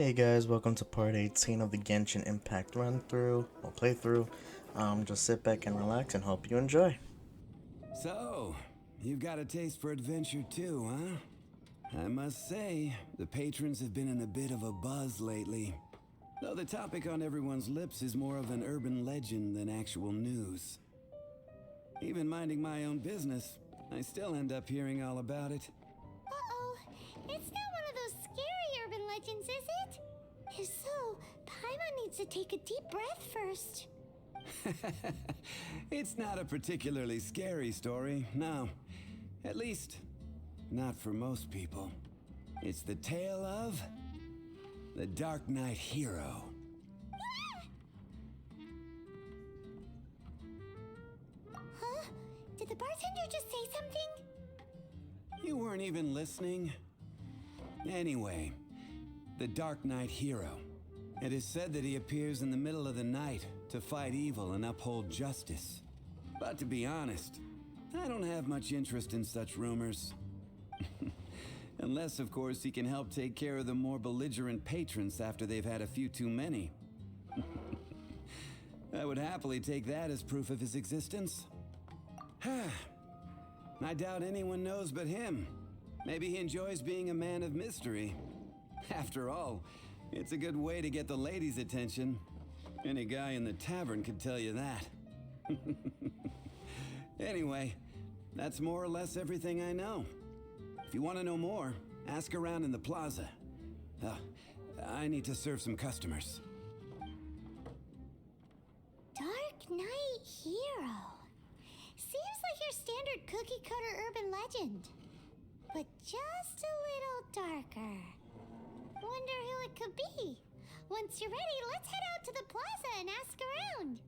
Hey guys, welcome to part 18 of the Genshin Impact run through or playthrough. Just sit back and relax and hope you enjoy. So, you've got a taste for adventure too, huh? I must say, the patrons have been in a bit of a buzz lately. Though the topic on everyone's lips is more of an urban legend than actual news. Even minding my own business, I still end up hearing all about it. Uh-oh. It's not one of those scary urban legends, is it? If so, Paimon needs to take a deep breath first. It's not a particularly scary story, no. At least, not for most people. It's the tale of the Dark Knight hero. Huh? Did the bartender just say something? You weren't even listening? Anyway, the Dark Knight hero. It is said that he appears in the middle of the night to fight evil and uphold justice. But to be honest, I don't have much interest in such rumors. Unless, of course, he can help take care of the more belligerent patrons after they've had a few too many. I would happily take that as proof of his existence. I doubt anyone knows but him. Maybe he enjoys being a man of mystery. After all, it's a good way to get the ladies' attention. Any guy in the tavern could tell you that. Anyway, that's more or less everything I know. If you want to know more, ask around in the plaza. I need to serve some customers. Dark Knight Hero. Seems like your standard cookie-cutter urban legend. But just a little darker. Wonder who it could be. Once you're ready, let's head out to the plaza and ask around.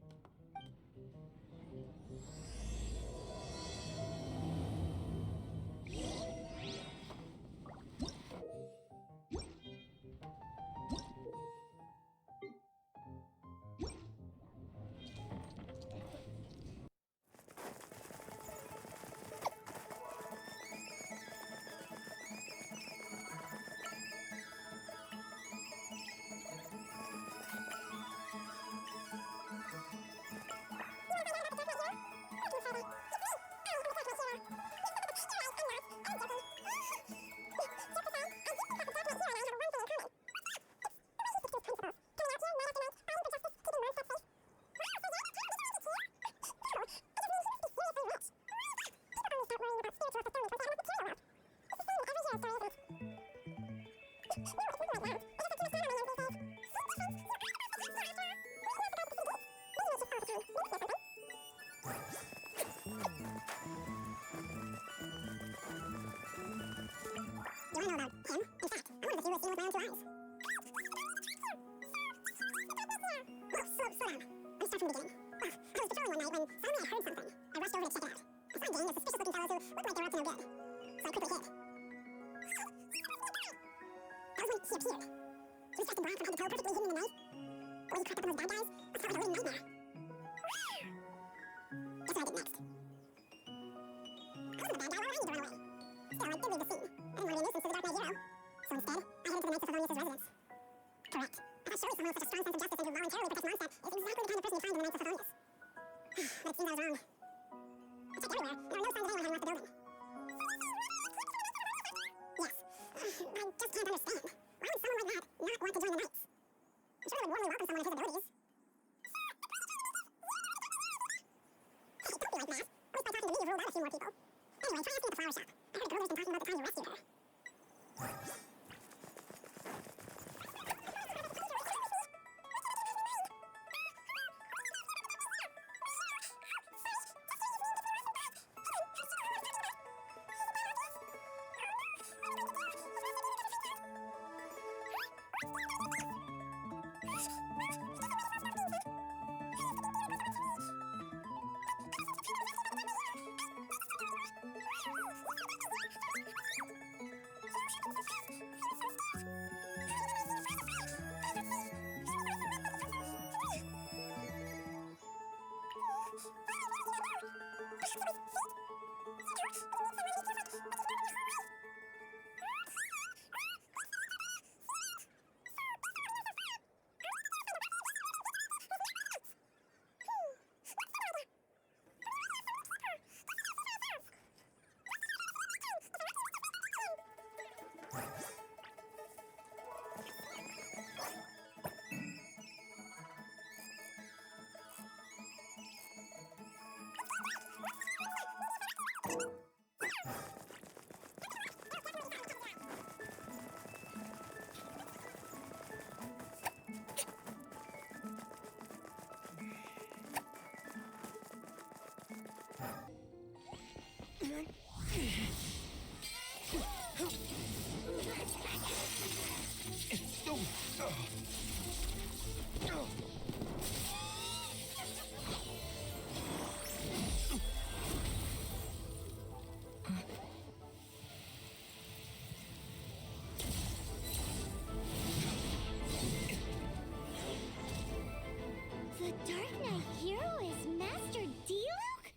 The Dark Knight hero is Master Diluc?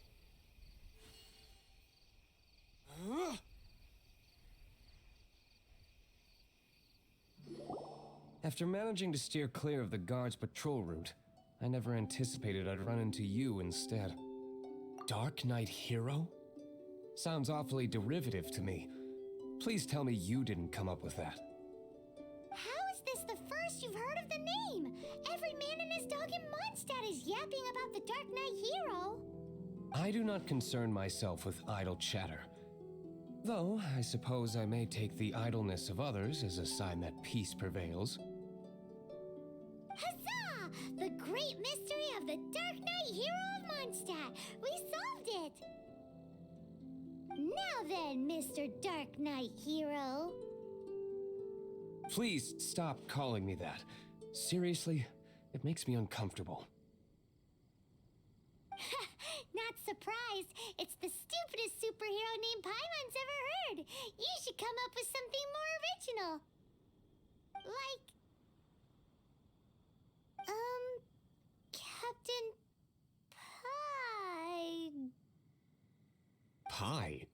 After managing to steer clear of the guard's patrol route, I never anticipated I'd run into you instead. Dark Knight Hero? Sounds awfully derivative to me. Please tell me you didn't come up with that. How is this the first you've heard of the name? Every man and his dog in Mondstadt is yapping about the Dark Knight hero. I do not concern myself with idle chatter. Though, I suppose I may take the idleness of others as a sign that peace prevails. Huzzah! The great mystery of the Dark Knight hero of Mondstadt! We solved it! Now then, Mr. Dark Knight hero. Please stop calling me that. Seriously, it makes me uncomfortable. Not surprised. It's the stupidest superhero name Paimon's ever heard. You should come up with something more original. Like... Captain Pie. Pie?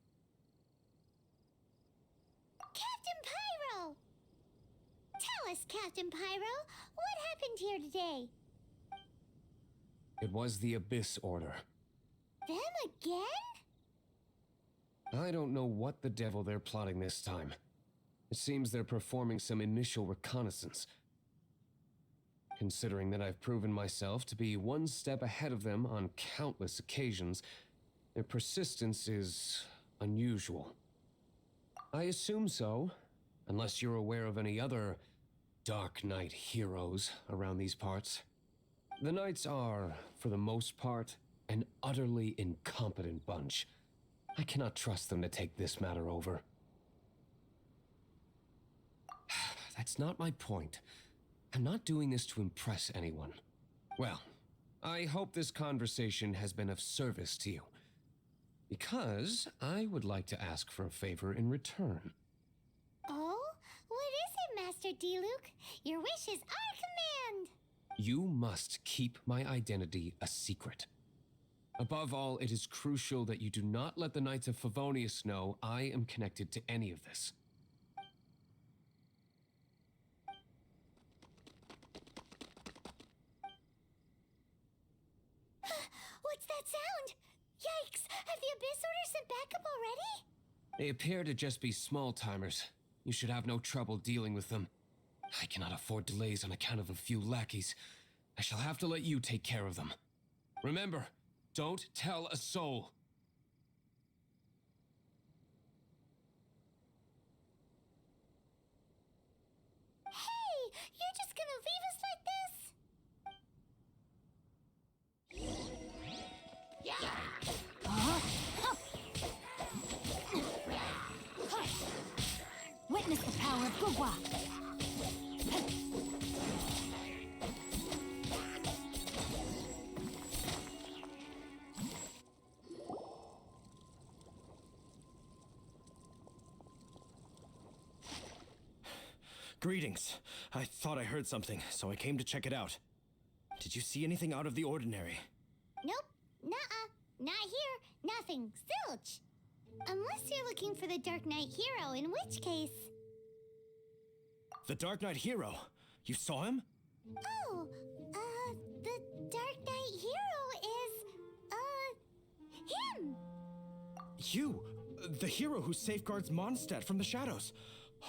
Captain Pyro! Tell us, Captain Pyro, what happened here today? It was the Abyss Order. Them again? I don't know what the devil they're plotting this time. It seems they're performing some initial reconnaissance. Considering that I've proven myself to be one step ahead of them on countless occasions, their persistence is unusual. I assume so, unless you're aware of any other Dark Knight heroes around these parts. The Knights are, for the most part, an utterly incompetent bunch. I cannot trust them to take this matter over. That's not my point. I'm not doing this to impress anyone. Well, I hope this conversation has been of service to you. Because I would like to ask for a favor in return. Oh? What is it, Master Diluc? Your wish is our command! You must keep my identity a secret. Above all, it is crucial that you do not let the Knights of Favonius know I am connected to any of this. What's that sound? Yikes! Have the Abyss Order sent backup already? They appear to just be small-timers. You should have no trouble dealing with them. I cannot afford delays on account of a few lackeys. I shall have to let you take care of them. Remember, don't tell a soul. Hey! You're just gonna leave us like this? Witness the power of Gugwa. Greetings. I thought I heard something, so I came to check it out. Did you see anything out of the ordinary? Nope. Nuh-uh. Not here. Nothing. Zilch. Unless you're looking for the Dark Knight hero, in which case... The Dark Knight hero? You saw him? Oh, the Dark Knight hero is, him! You! The hero who safeguards Mondstadt from the shadows.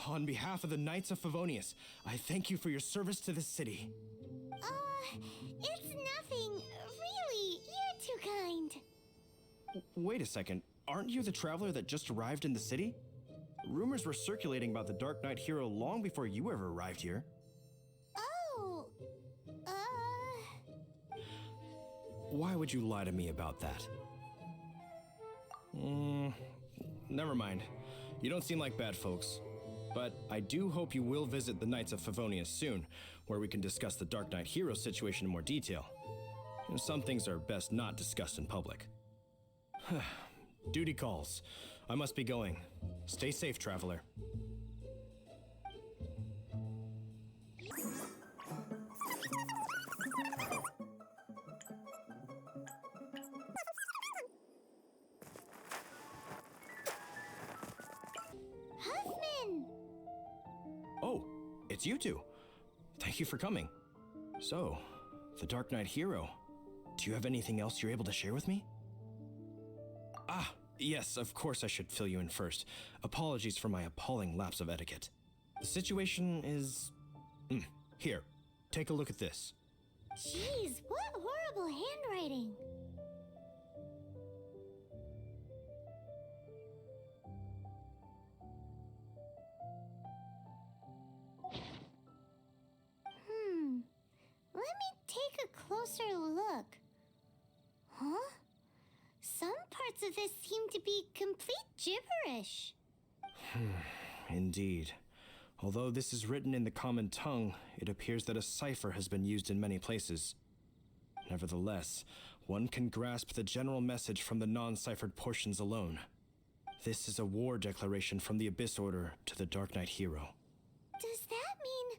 On behalf of the Knights of Favonius, I thank you for your service to this city. It's nothing. Really, you're too kind. Wait a second, aren't you the traveler that just arrived in the city? Rumors were circulating about the Dark Knight hero long before you ever arrived here. Oh, Why would you lie to me about that? Never mind. You don't seem like bad folks. But I do hope you will visit the Knights of Favonius soon, where we can discuss the Dark Knight hero situation in more detail. Some things are best not discussed in public. Duty calls. I must be going. Stay safe, traveler. Huffman! Oh, it's you two. Thank you for coming. So, the Dark Knight hero. Do you have anything else you're able to share with me? Ah, yes, of course I should fill you in first. Apologies for my appalling lapse of etiquette. The situation is... Here, take a look at this. Jeez, what horrible handwriting. Let me take a closer look. Huh? Some parts of this seem to be complete gibberish. Indeed. Although this is written in the common tongue, it appears that a cipher has been used in many places. Nevertheless, one can grasp the general message from the non-ciphered portions alone. This is a war declaration from the Abyss Order to the Dark Knight hero. Does that mean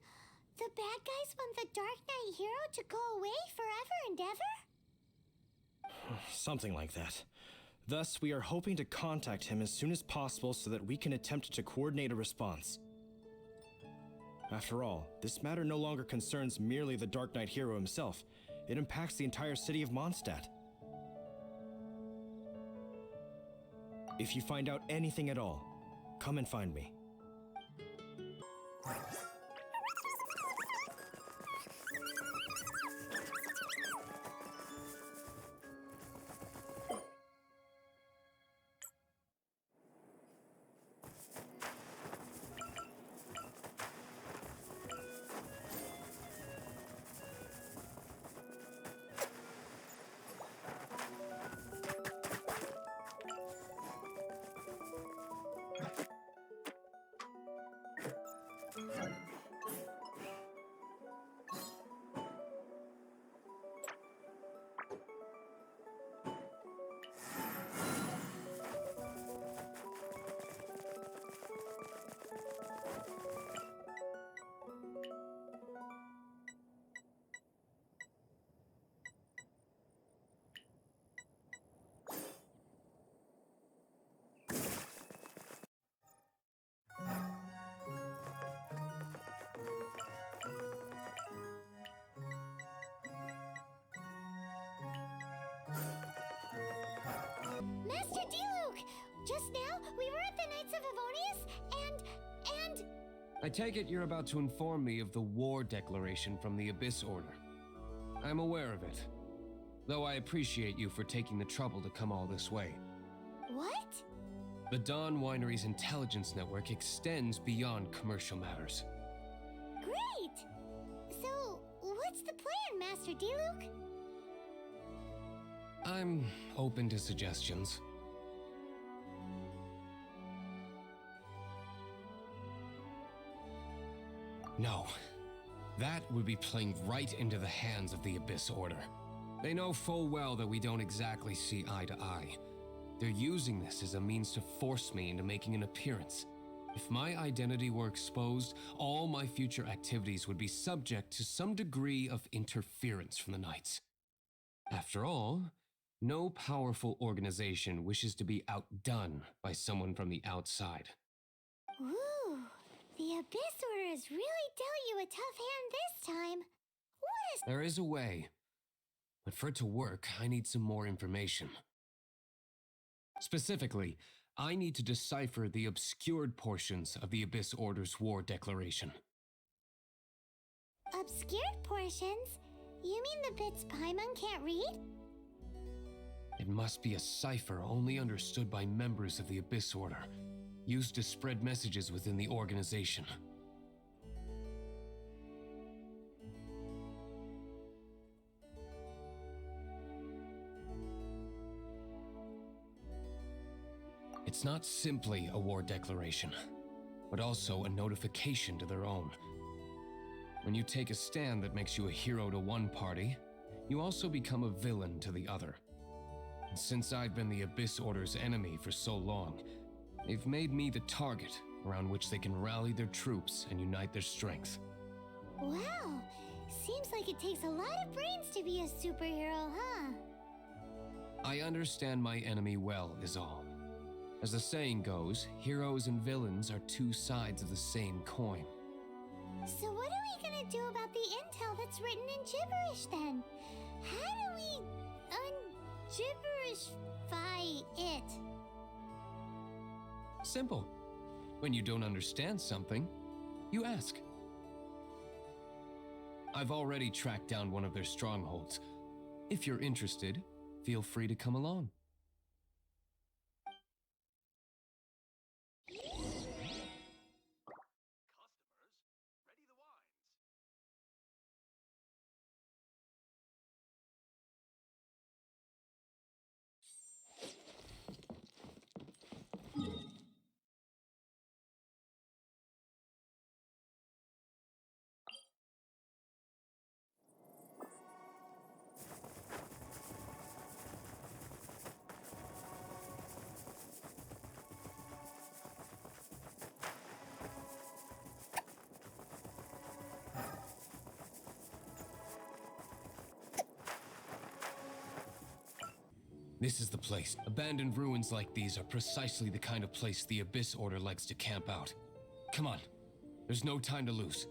the bad guys want the Dark Knight hero to go away forever and ever? Something like that. Thus, we are hoping to contact him as soon as possible so that we can attempt to coordinate a response. After all, this matter no longer concerns merely the Dark Knight hero himself. It impacts the entire city of Mondstadt. If you find out anything at all, come and find me. Master D-Luke! Just now, we were at the Knights of Avonius, and... I take it you're about to inform me of the war declaration from the Abyss Order. I'm aware of it, though I appreciate you for taking the trouble to come all this way. What? The Dawn Winery's intelligence network extends beyond commercial matters. Great! So, what's the plan, Master D-Luke? I'm open to suggestions. No. That would be playing right into the hands of the Abyss Order. They know full well that we don't exactly see eye to eye. They're using this as a means to force me into making an appearance. If my identity were exposed, all my future activities would be subject to some degree of interference from the Knights. After all, no powerful organization wishes to be outdone by someone from the outside. Ooh, the Abyss Order has really dealt you a tough hand this time. What is... There is a way, but for it to work, I need some more information. Specifically, I need to decipher the obscured portions of the Abyss Order's war declaration. Obscured portions? You mean the bits Paimon can't read? It must be a cipher only understood by members of the Abyss Order, used to spread messages within the organization. It's not simply a war declaration, but also a notification to their own. When you take a stand that makes you a hero to one party, you also become a villain to the other. And since I've been the Abyss Order's enemy for so long, they've made me the target around which they can rally their troops and unite their strength. Wow, seems like it takes a lot of brains to be a superhero, huh? I understand my enemy well, is all. As the saying goes, heroes and villains are two sides of the same coin. So what are we gonna do about the intel that's written in gibberish then? How do we un-gibberishify it? Simple. When you don't understand something, you ask. I've already tracked down one of their strongholds. If you're interested, feel free to come along. This is the place. Abandoned ruins like these are precisely the kind of place the Abyss Order likes to camp out. Come on, there's no time to lose.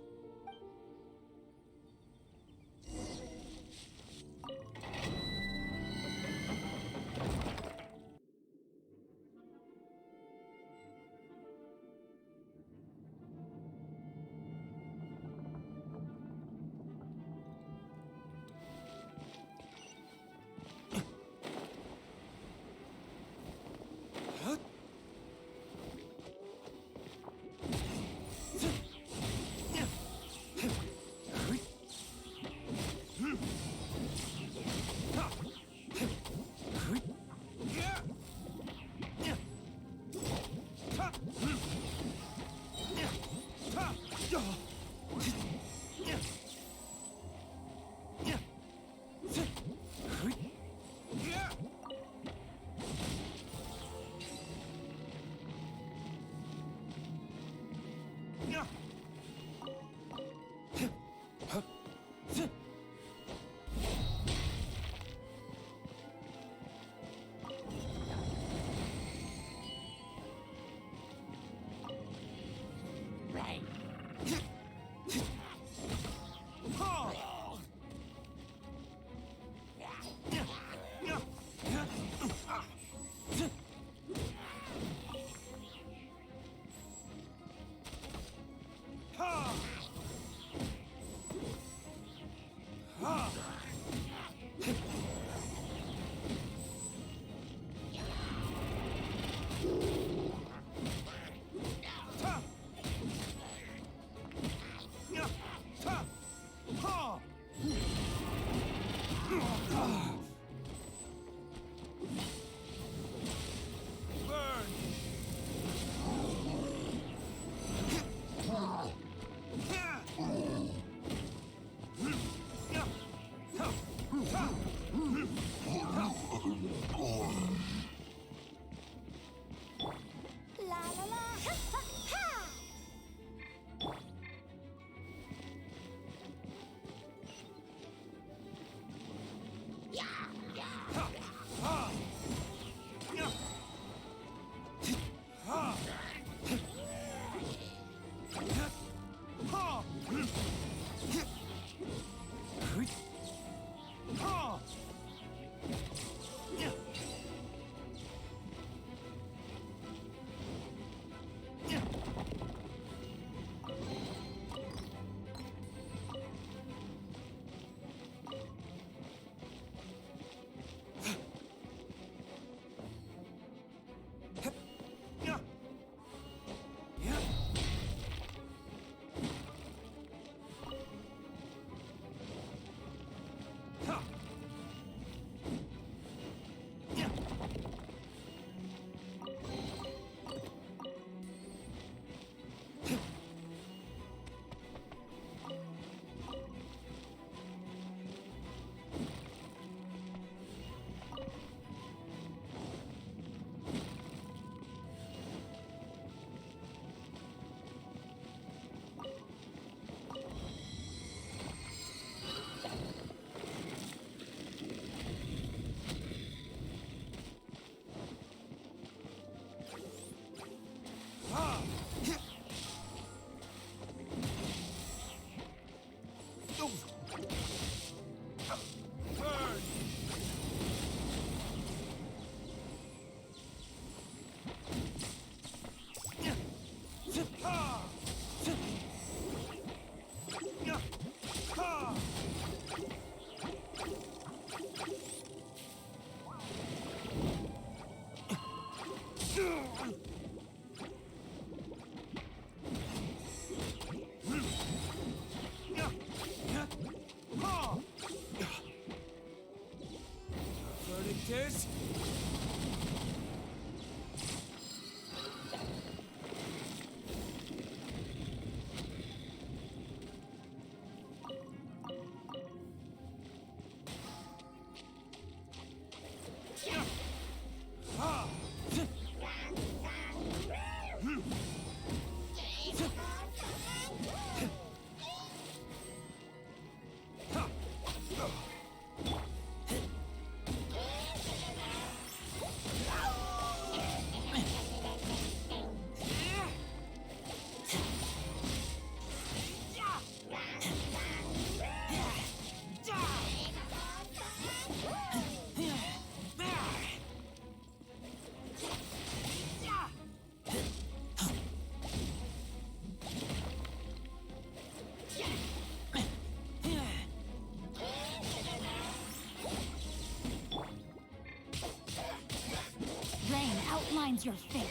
defines your fate.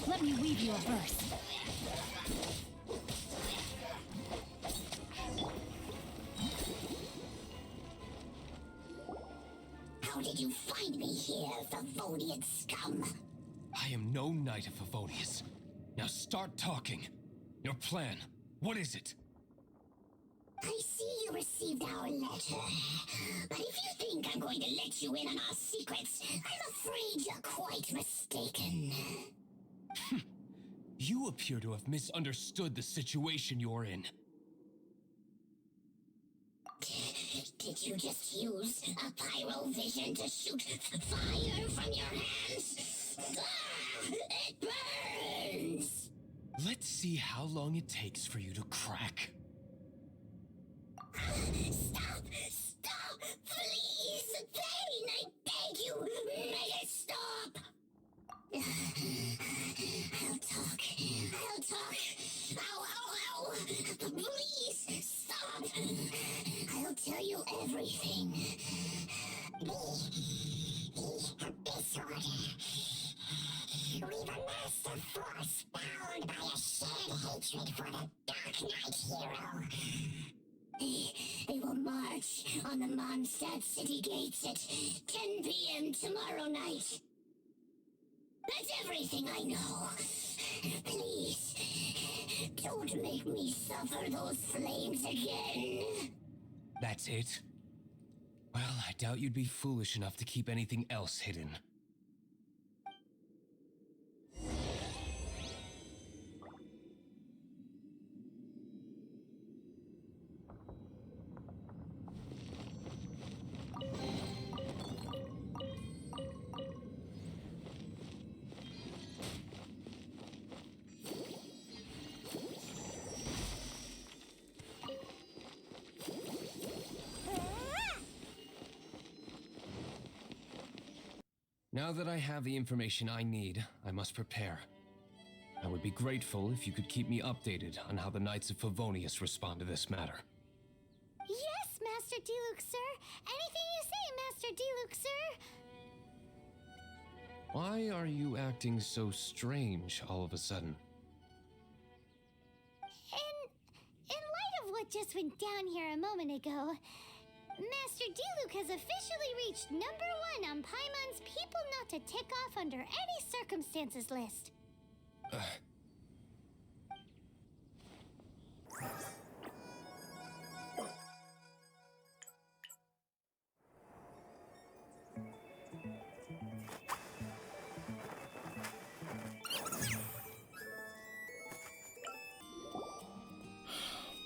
Let me weave you a verse. How did you find me here, Favonian scum? I am no knight of Favonius. Now start talking. Your plan, what is it? I see you received our letter. But if you think I'm going to let you in on our secrets, I'm afraid you're quite mistaken. You appear to have misunderstood the situation you're in. Did you just use a pyrovision to shoot fire from your hands? Ah, it burns! Let's see how long it takes for you to crack. Stop! Stop! Please! Pain! I beg you! Make it stop! I'll talk. I'll talk. Ow, ow, ow! Please! Stop! I'll tell you everything. The Abyss Order. We've amassed a force bound by a shared hatred for the Dark Knight hero. They will march on the Mondstadt city gates at 10 p.m. tomorrow night. That's everything I know. Please, don't make me suffer those flames again. That's it? Well, I doubt you'd be foolish enough to keep anything else hidden. Now that I have the information I need, I must prepare. I would be grateful if you could keep me updated on how the Knights of Favonius respond to this matter. Yes, Master Diluc, sir. Anything you say, Master Diluc, sir. Why are you acting so strange all of a sudden? In light of what just went down here a moment ago, Master Diluc has officially reached #1 on Paimon's People Not to Tick Off Under Any Circumstances list.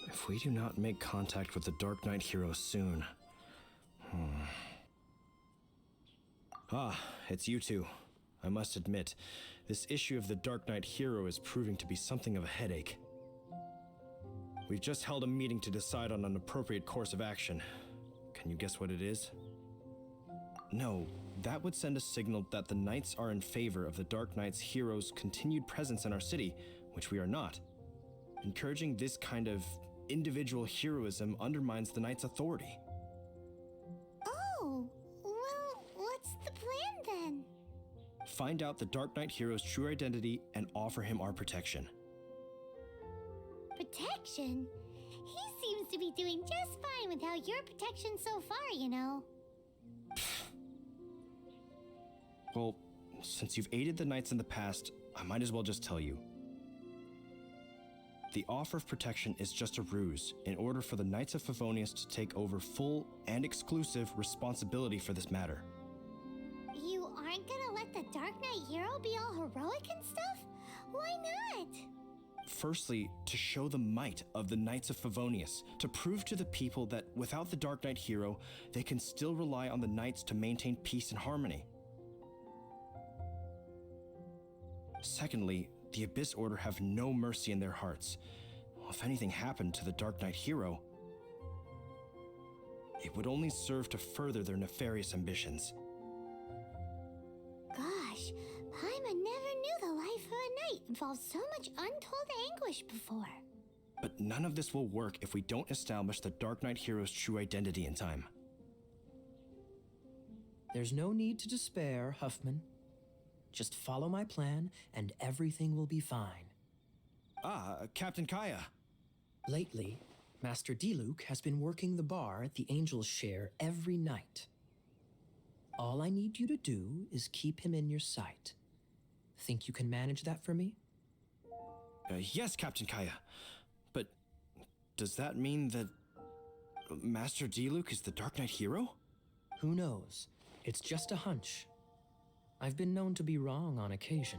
If we do not make contact with the Dark Knight hero soon... Ah, it's you two. I must admit, this issue of the Dark Knight hero is proving to be something of a headache. We've just held a meeting to decide on an appropriate course of action. Can you guess what it is? No, that would send a signal that the Knights are in favor of the Dark Knight's hero's continued presence in our city, which we are not. Encouraging this kind of individual heroism undermines the Knight's authority. Oh, well, what's the plan then? Find out the Dark Knight hero's true identity and offer him our protection. Protection? He seems to be doing just fine without your protection so far, you know. Well, since you've aided the Knights in the past, I might as well just tell you. The offer of protection is just a ruse in order for the Knights of Favonius to take over full and exclusive responsibility for this matter. You aren't gonna let the Dark Knight hero be all heroic and stuff? Why not? Firstly, to show the might of the Knights of Favonius, to prove to the people that without the Dark Knight hero, they can still rely on the Knights to maintain peace and harmony. Secondly, the Abyss Order have no mercy in their hearts. Well, if anything happened to the Dark Knight hero, it would only serve to further their nefarious ambitions. Gosh, Paimon never knew the life of a knight involved so much untold anguish before. But none of this will work if we don't establish the Dark Knight hero's true identity in time. There's no need to despair, Huffman. Just follow my plan, and everything will be fine. Ah, Captain Kaya. Lately, Master Diluc has been working the bar at the Angel's Share every night. All I need you to do is keep him in your sight. Think you can manage that for me? Yes, Captain Kaya. But does that mean that Master Diluc is the Dark Knight hero? Who knows? It's just a hunch. I've been known to be wrong on occasion.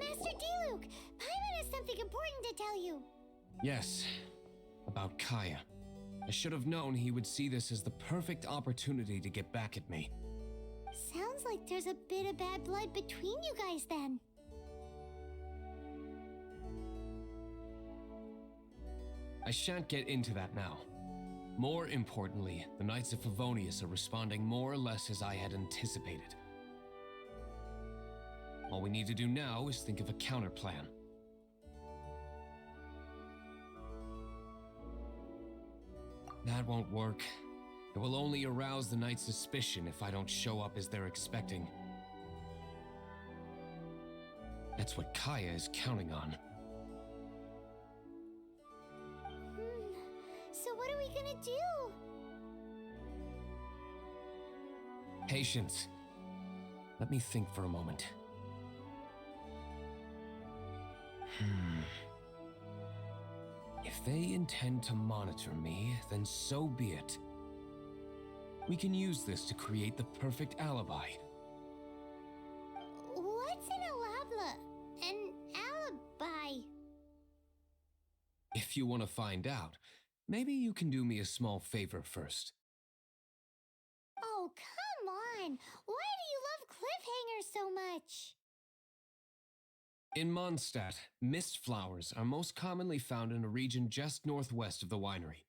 Master Diluc, Paimon has something important to tell you. Yes, about Kaya. I should have known he would see this as the perfect opportunity to get back at me. Sounds like there's a bit of bad blood between you guys then. I shan't get into that now. More importantly, the Knights of Favonius are responding more or less as I had anticipated. All we need to do now is think of a counterplan. That won't work. It will only arouse the Knights' suspicion if I don't show up as they're expecting. That's what Kaya is counting on. So what are we gonna do? Patience. Let me think for a moment. If they intend to monitor me, then so be it. We can use this to create the perfect alibi. What's an alabla? An alibi? If you want to find out, maybe you can do me a small favor first. Oh, come on! Why do you love cliffhangers so much? In Mondstadt, mist flowers are most commonly found in a region just northwest of the winery.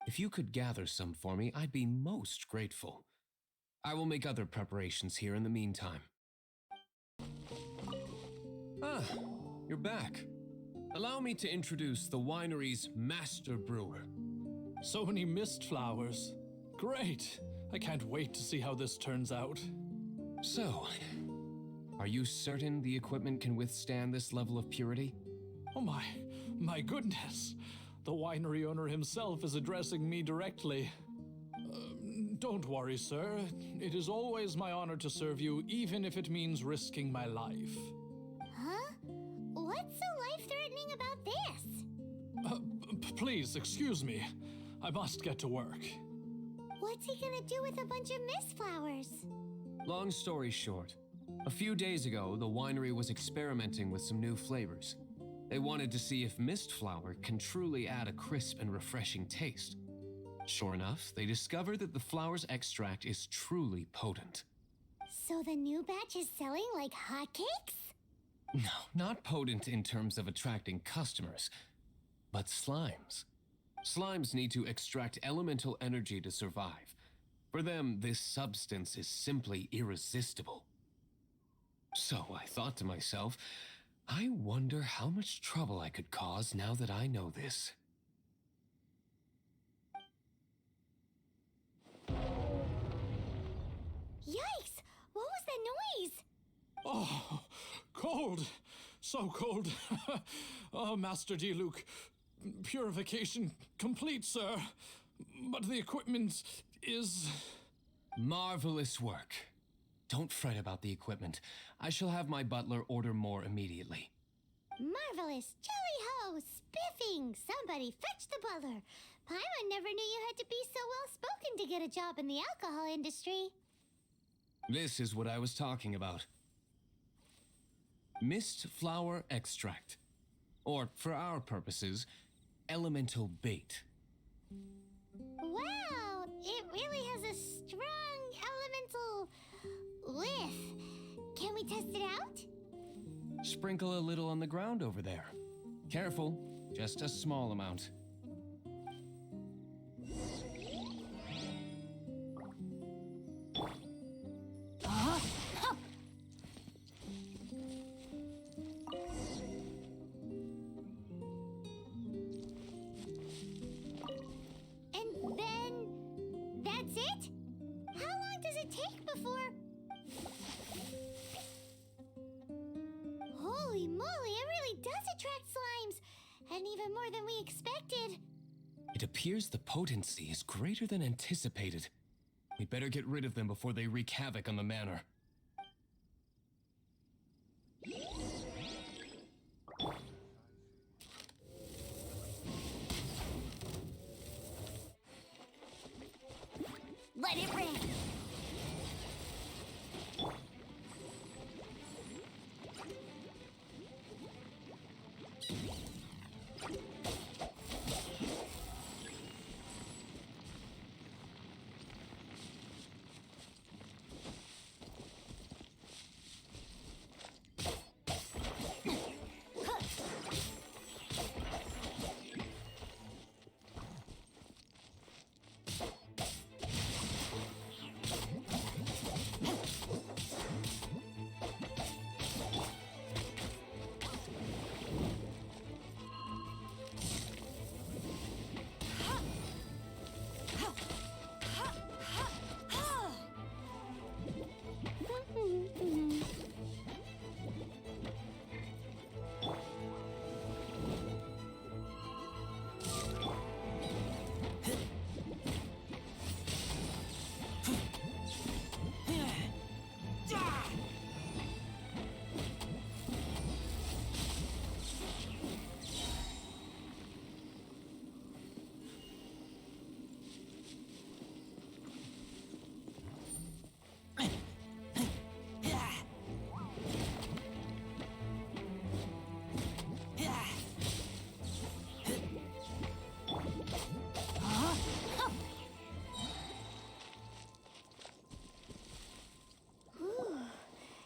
If you could gather some for me, I'd be most grateful. I will make other preparations here in the meantime. Ah, you're back. Allow me to introduce the winery's master brewer. So many mist flowers. Great! I can't wait to see how this turns out. So, are you certain the equipment can withstand this level of purity? Oh my goodness! The winery owner himself is addressing me directly. Don't worry, sir. It is always my honor to serve you, even if it means risking my life. Huh? What's so life-threatening about this? Please, excuse me. I must get to work. What's he gonna do with a bunch of mist flowers? Long story short, a few days ago, the winery was experimenting with some new flavors. They wanted to see if mist flower can truly add a crisp and refreshing taste. Sure enough, they discovered that the flower's extract is truly potent. So the new batch is selling like hotcakes? No, not potent in terms of attracting customers, but slimes. Slimes need to extract elemental energy to survive. For them, this substance is simply irresistible. So I thought to myself, I wonder how much trouble I could cause now that I know this. Yikes! What was that noise? Oh, cold! So cold! Oh, Master Diluc, purification complete, sir. But the equipment is... Marvelous work. Don't fret about the equipment. I shall have my butler order more immediately. Marvelous! Jolly-ho! Spiffing! Somebody fetch the butler! Paimon never knew you had to be so well-spoken to get a job in the alcohol industry. This is what I was talking about. Mist flower extract. Or, for our purposes, elemental bait. Wow! It really has a strong elemental whiff. Can we test it out? Sprinkle a little on the ground over there. Careful, just a small amount. And then that's it? How long does it take before... Holy moly, it really does attract slimes! And even more than we expected. It appears the potency is greater than anticipated. We'd better get rid of them before they wreak havoc on the manor. Let it rain.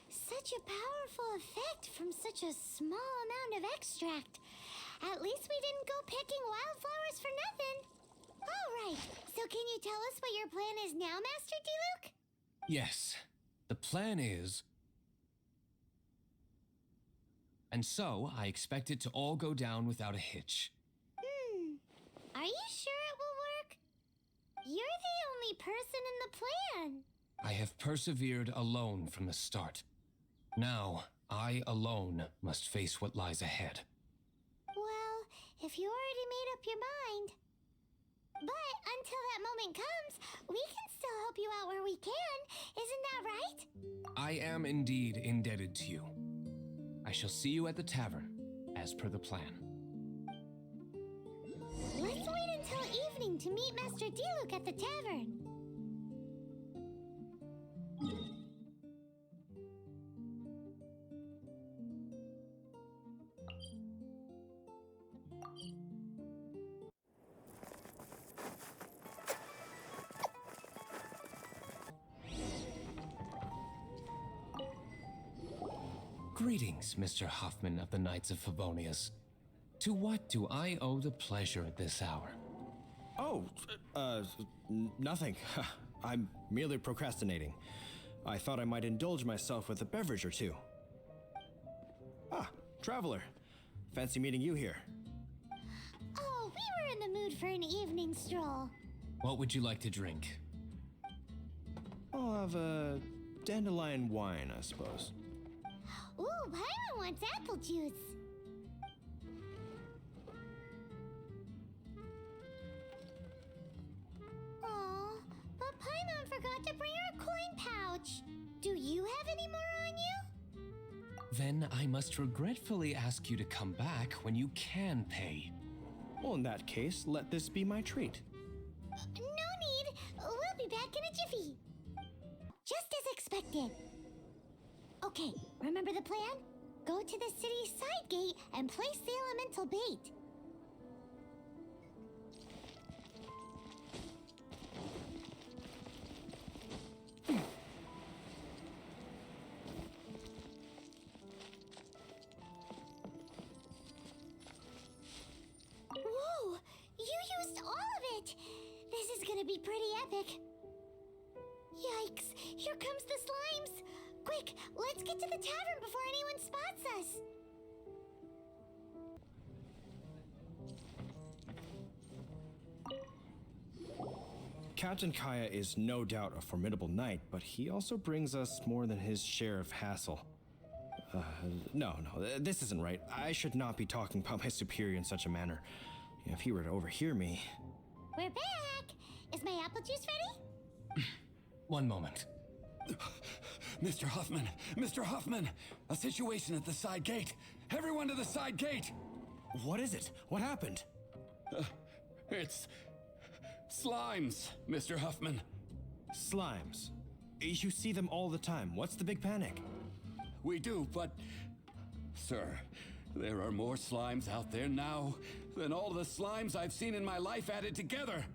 Such a powerful effect from such a small amount of extract. At least we didn't go picking wildflowers for nothing. All right, so can you tell us what your plan is now, Master Diluc? Yes, the plan is... And so, I expect it to all go down without a hitch. Are you sure it will work? You're the only person in the plan. I have persevered alone from the start. Now, I alone must face what lies ahead. Well, if you already made up your mind. But until that moment comes, we can still help you out where we can. Isn't that right? I am indeed indebted to you. I shall see you at the tavern, as per the plan. Let's wait until evening to meet Master Diluc at the tavern. Greetings, Mr. Hoffman of the Knights of Favonius. To what do I owe the pleasure at this hour? Oh, nothing. I'm merely procrastinating. I thought I might indulge myself with a beverage or two. Ah, traveler. Fancy meeting you here. Oh, we were in the mood for an evening stroll. What would you like to drink? I'll have a dandelion wine, I suppose. Ooh, Paimon wants apple juice. Aw, but Paimon forgot to bring her coin pouch. Do you have any more on you? Then I must regretfully ask you to come back when you can pay. Well, in that case, let this be my treat. No need. We'll be back in a jiffy. Just as expected. Okay, remember the plan? Go to the city's side gate and place the elemental bait. gonna be pretty epic. Yikes, here comes the slimes. Quick, let's get to the tavern before anyone spots us. Captain Kaya is no doubt a formidable knight, but he also brings us more than his share of hassle. No, this isn't right. I should not be talking about my superior in such a manner. If he were to overhear me... We're back! Is my apple juice ready? One moment. Mr. Huffman! Mr. Huffman! A situation at the side gate! Everyone to the side gate! What is it? What happened? It's... slimes, Mr. Huffman. Slimes. You see them all the time. What's the big panic? We do, but... Sir, there are more slimes out there now than all the slimes I've seen in my life added together.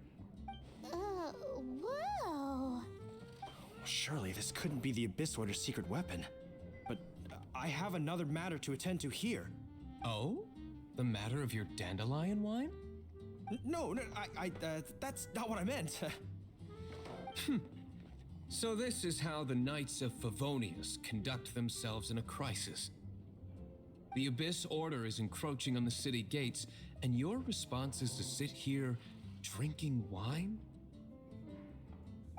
Whoa. Surely this couldn't be the Abyss Order's secret weapon. But I have another matter to attend to here. Oh? The matter of your dandelion wine? No, that's not what I meant. So this is how the Knights of Favonius conduct themselves in a crisis. The Abyss Order is encroaching on the city gates, and your response is to sit here drinking wine?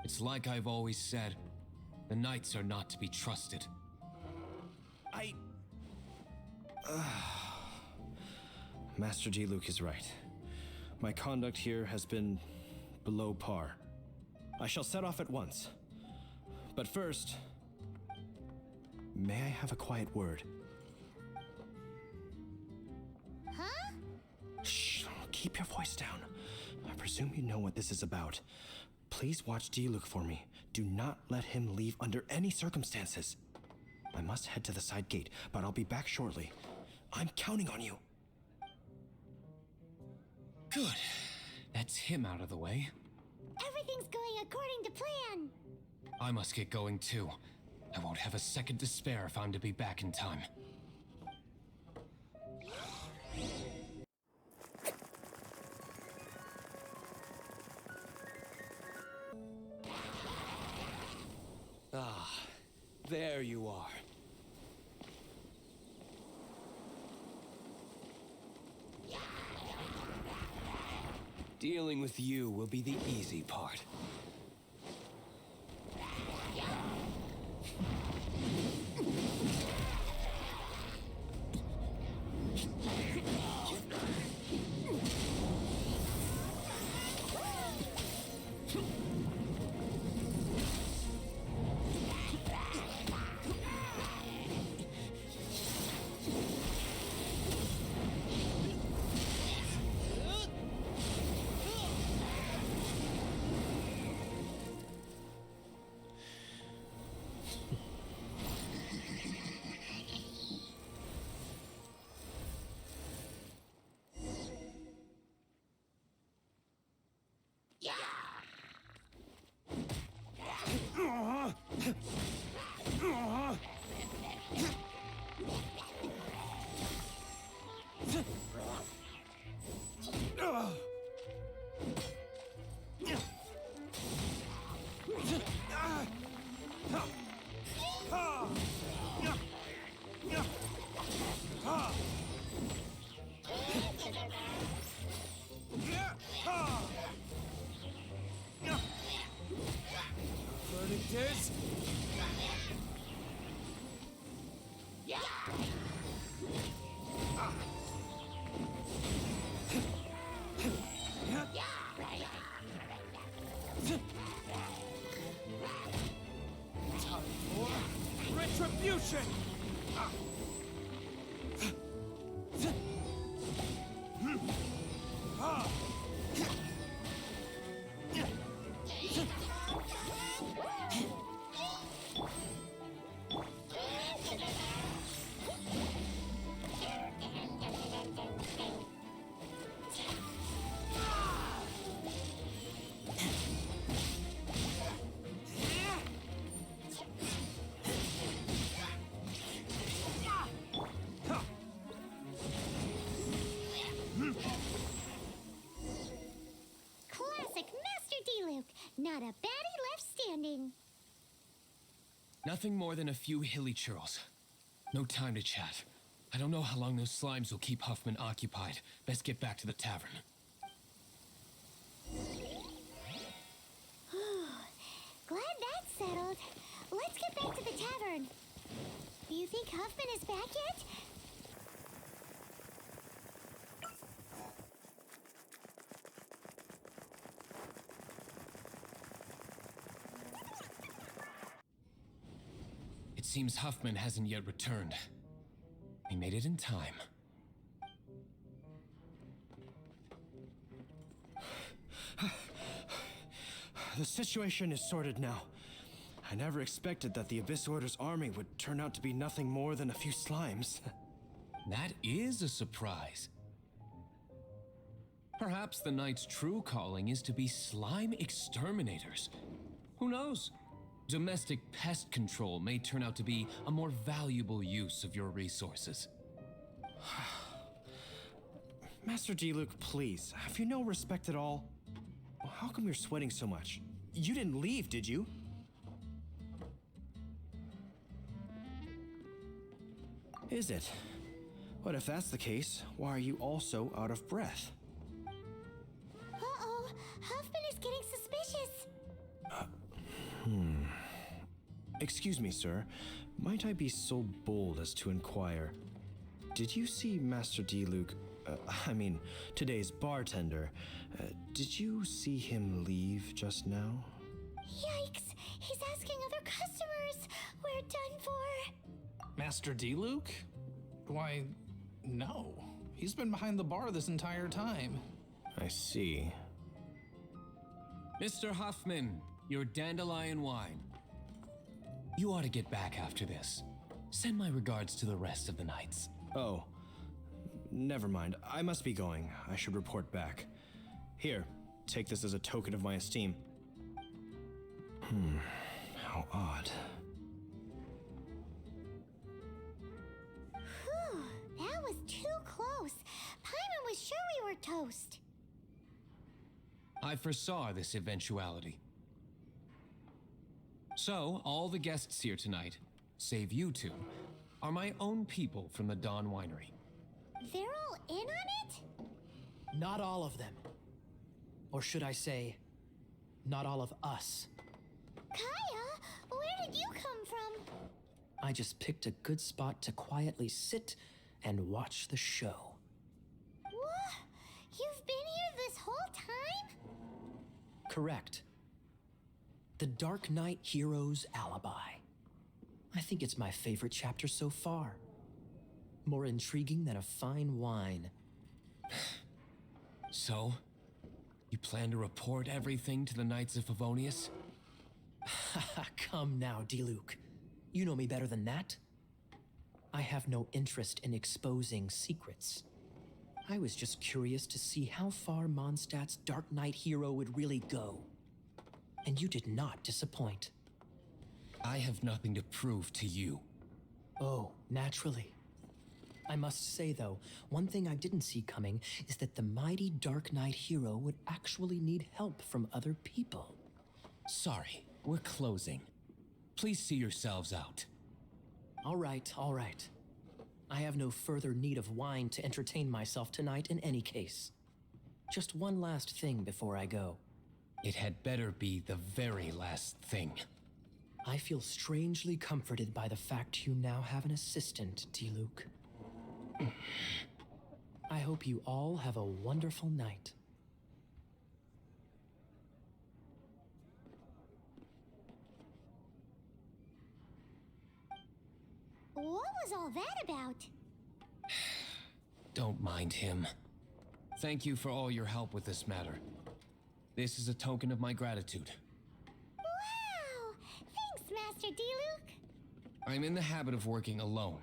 It's like I've always said, the Knights are not to be trusted. Master Diluc is right. My conduct here has been below par. I shall set off at once. But first, may I have a quiet word? Huh? Shh, keep your voice down. I presume you know what this is about. Please watch Diluc for me. Do not let him leave under any circumstances. I must head to the side gate, but I'll be back shortly. I'm counting on you. Good. That's him out of the way. Everything's going according to plan. I must get going too. I won't have a second to spare if I'm to be back in time. Ah, there you are. Dealing with you will be the easy part. Retribution! Classic Master D-Luke. Not a baddie left standing. Nothing more than a few hilly churls. No time to chat. I don't know how long those slimes will keep Huffman occupied. Best get back to the tavern. Glad that's settled. Let's get back to the tavern. Do you think Huffman is back yet? It seems Huffman hasn't yet returned. We made it in time. The situation is sorted now. I never expected that the Abyss Order's army would turn out to be nothing more than a few slimes. That is a surprise. Perhaps the Knight's true calling is to be slime exterminators. Who knows? Domestic pest control may turn out to be a more valuable use of your resources. Master D-Luke, please, have you no respect at all? How come you're sweating so much? You didn't leave, did you? Is it? But if that's the case, why are you also out of breath? Uh-oh, Huffman is getting suspicious. Excuse me, sir. Might I be so bold as to inquire? Did you see Master D-Luke, today's bartender? Did you see him leave just now? Yikes, he's asking other customers. We're done for. Master D-Luke? Why, no. He's been behind the bar this entire time. I see. Mr. Huffman, your dandelion wine. You ought to get back after this. Send my regards to the rest of the knights. Oh, never mind. I must be going. I should report back. Here, take this as a token of my esteem. How odd. Whew, that was too close. Paimon was sure we were toast. I foresaw this eventuality. So, all the guests here tonight, save you two, are my own people from the Dawn Winery. They're all in on it? Not all of them. Or should I say, not all of us. Kaya, where did you come from? I just picked a good spot to quietly sit and watch the show. What? You've been here this whole time? Correct. The Dark Knight Hero's Alibi. I think it's my favorite chapter so far. More intriguing than a fine wine. So, you plan to report everything to the Knights of Favonius? Come now, D-Luke. You know me better than that. I have no interest in exposing secrets. I was just curious to see how far Mondstadt's Dark Knight hero would really go. And you did not disappoint. I have nothing to prove to you. Oh, naturally. I must say, though, one thing I didn't see coming is that the mighty Dark Knight hero would actually need help from other people. Sorry, we're closing. Please see yourselves out. All right, all right. I have no further need of wine to entertain myself tonight in any case. Just one last thing before I go. It had better be the very last thing. I feel strangely comforted by the fact you now have an assistant, D-Luke. I hope you all have a wonderful night. What was all that about? Don't mind him. Thank you for all your help with this matter. This is a token of my gratitude. Wow! Thanks, Master D-Luke. I'm in the habit of working alone,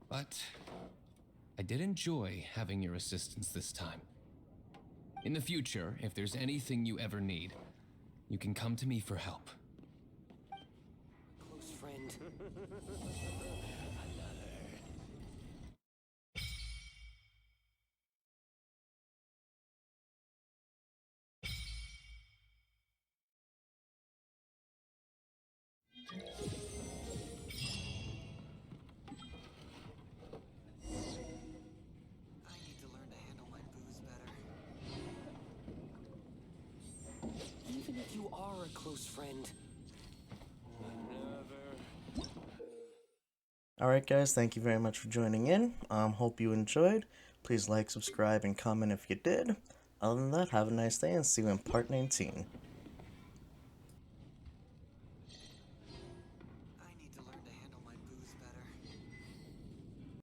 but I did enjoy having your assistance this time. In the future, if there's anything you ever need, you can come to me for help. Close friend. You are a close friend. Alright guys, thank you very much for joining in. Hope you enjoyed. Please like, subscribe, and comment if you did. Other than that, have a nice day and see you in part 19.